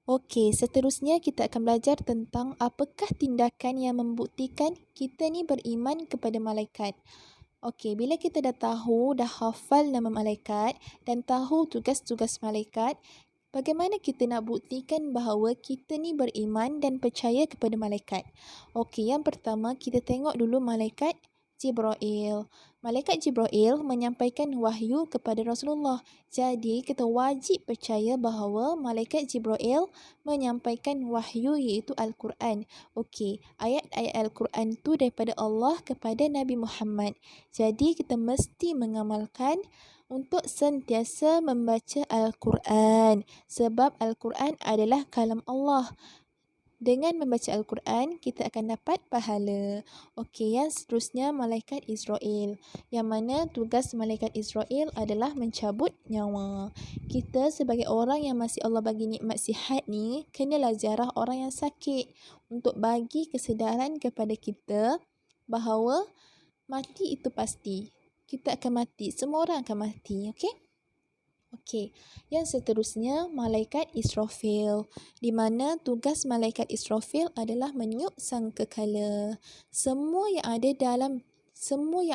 Okey, seterusnya kita akan belajar tentang apakah tindakan yang membuktikan kita ni beriman kepada malaikat. Okey, bila kita dah tahu, dah hafal nama malaikat dan tahu tugas-tugas malaikat, bagaimana kita nak buktikan bahawa kita ni beriman dan percaya kepada malaikat? Okey, yang pertama kita tengok dulu malaikat Jibril. Malaikat Jibril menyampaikan wahyu kepada Rasulullah. Jadi, kita wajib percaya bahawa malaikat Jibril menyampaikan wahyu iaitu Al-Quran. Okey, ayat-ayat Al-Quran tu daripada Allah kepada Nabi Muhammad. Jadi, kita mesti mengamalkan untuk sentiasa membaca Al-Quran. Sebab Al-Quran adalah kalam Allah. Dengan membaca Al-Quran, kita akan dapat pahala. Okey, yang seterusnya malaikat Israel. Yang mana tugas malaikat Israel adalah mencabut nyawa. Kita sebagai orang yang masih Allah bagi nikmat sihat ni, kenalah ziarah orang yang sakit untuk bagi kesedaran kepada kita bahawa mati itu pasti. Kita akan mati. Semua orang akan mati. Okey? Okey, yang seterusnya malaikat Israfil, di mana tugas malaikat Israfil adalah meniup sangkakala. Semua yang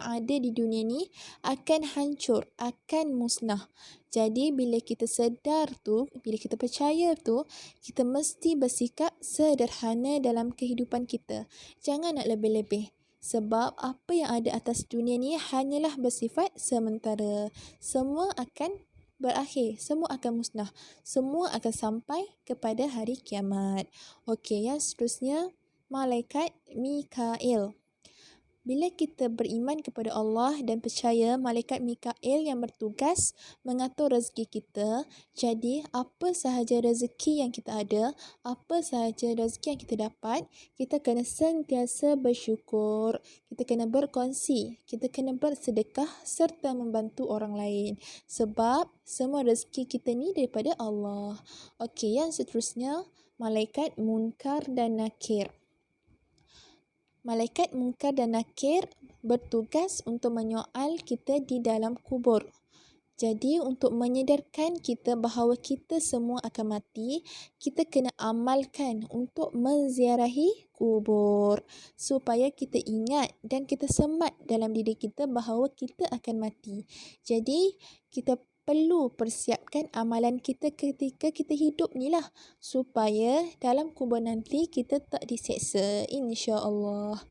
ada di dunia ni akan hancur, akan musnah. Jadi bila kita sedar tu, bila kita percaya tu, kita mesti bersikap sederhana dalam kehidupan kita. Jangan nak lebih-lebih. Sebab apa yang ada atas dunia ni hanyalah bersifat sementara. Semua akan berakhir, semua akan musnah, semua akan sampai kepada hari kiamat. Okey, yang seterusnya malaikat Mikail. Bila kita beriman kepada Allah dan percaya malaikat Mikail yang bertugas mengatur rezeki kita, jadi apa sahaja rezeki yang kita ada, apa sahaja rezeki yang kita dapat, kita kena sentiasa bersyukur, kita kena berkongsi, kita kena bersedekah serta membantu orang lain. Sebab semua rezeki kita ni daripada Allah. Okey, yang seterusnya malaikat Munkar dan Nakir. Malaikat Munkar dan Nakir bertugas untuk menyoal kita di dalam kubur. Jadi, untuk menyedarkan kita bahawa kita semua akan mati, kita kena amalkan untuk menziarahi kubur. Supaya kita ingat dan kita semat dalam diri kita bahawa kita akan mati. Jadi, kita perlu persiapkan amalan kita ketika kita hidup ni lah. Supaya dalam kubur nanti kita tak diseksa. InsyaAllah.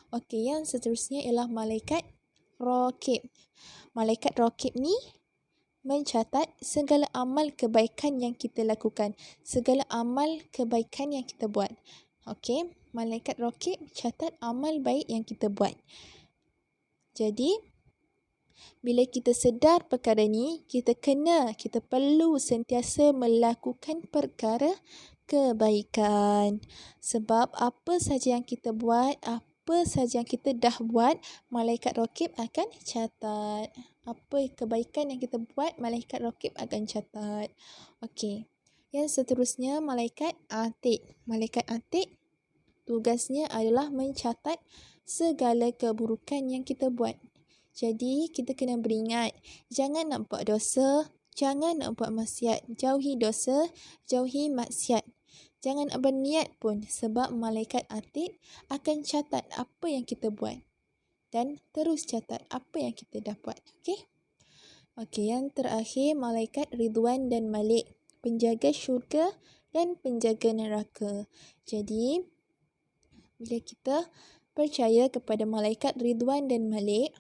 Okey, yang seterusnya ialah malaikat Raqib. Malaikat Raqib ni mencatat segala amal kebaikan yang kita lakukan. Segala amal kebaikan yang kita buat. Okey, malaikat Raqib catat amal baik yang kita buat. Jadi, bila kita sedar perkara ni, kita perlu sentiasa melakukan perkara kebaikan. Sebab apa saja yang kita buat, apa saja yang kita dah buat, malaikat Raqib akan catat. Apa kebaikan yang kita buat, malaikat Raqib akan catat. Okey. Yang seterusnya malaikat Atid. Malaikat Atid tugasnya adalah mencatat segala keburukan yang kita buat. Jadi, kita kena beringat, jangan nak buat dosa, jangan nak buat maksiat. Jauhi dosa, jauhi maksiat. Jangan nak berniat pun, sebab malaikat Atid akan catat apa yang kita buat. Dan terus catat apa yang kita dah buat. Okey? Okey, yang terakhir, malaikat Ridwan dan Malik. Penjaga syurga dan penjaga neraka. Jadi, bila kita percaya kepada malaikat Ridwan dan Malik,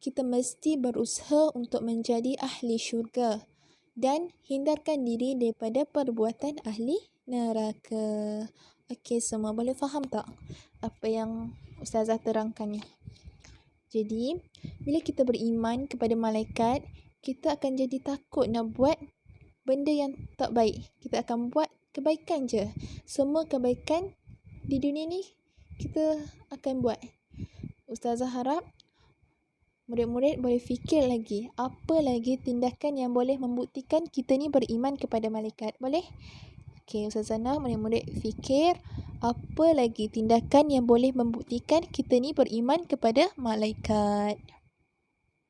kita mesti berusaha untuk menjadi ahli syurga dan hindarkan diri daripada perbuatan ahli neraka. Okey, semua boleh faham tak apa yang Ustazah terangkan ni? Jadi, bila kita beriman kepada malaikat, kita akan jadi takut nak buat benda yang tak baik. Kita akan buat kebaikan je. Semua kebaikan di dunia ni kita akan buat. Ustazah harap murid-murid boleh fikir lagi, apa lagi tindakan yang boleh membuktikan kita ni beriman kepada malaikat. Boleh? Okey, Ustazah nak murid-murid fikir, apa lagi tindakan yang boleh membuktikan kita ni beriman kepada malaikat.